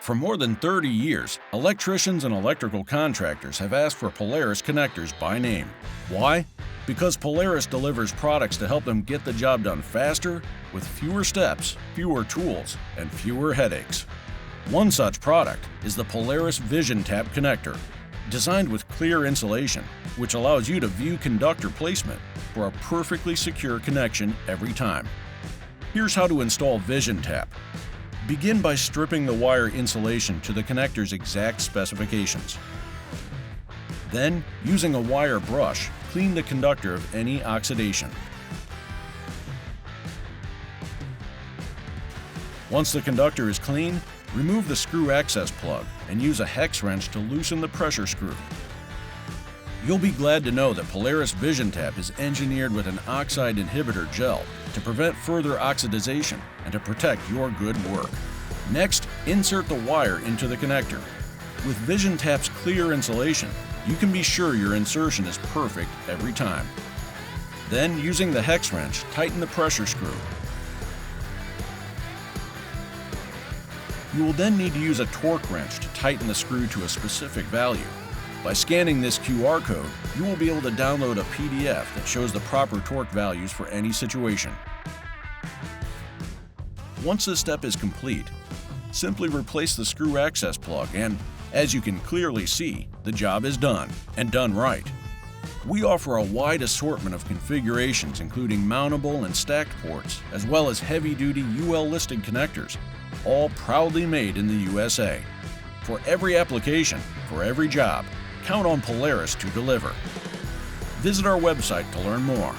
For more than 30 years, electricians and electrical contractors have asked for Polaris connectors by name. Why? Because Polaris delivers products to help them get the job done faster, with fewer steps, fewer tools, and fewer headaches. One such product is the Polaris Vision Tap connector, designed with clear insulation, which allows you to view conductor placement for a perfectly secure connection every time. Here's how to install Vision Tap. Begin by stripping the wire insulation to the connector's exact specifications. Then, using a wire brush, clean the conductor of any oxidation. Once the conductor is clean, remove the screw access plug and use a hex wrench to loosen the pressure screw. You'll be glad to know that Polaris Vision Tap is engineered with an oxide inhibitor gel to prevent further oxidization and to protect your good work. Next, insert the wire into the connector. With Vision Tap's clear insulation, you can be sure your insertion is perfect every time. Then, using the hex wrench, tighten the pressure screw. You will then need to use a torque wrench to tighten the screw to a specific value. By scanning this QR code, you will be able to download a PDF that shows the proper torque values for any situation. Once this step is complete, simply replace the screw access plug and, as you can clearly see, the job is done, and done right. We offer a wide assortment of configurations including mountable and stacked ports, as well as heavy-duty UL-listed connectors, all proudly made in the USA. For every application, for every job, count on Polaris to deliver. Visit our website to learn more.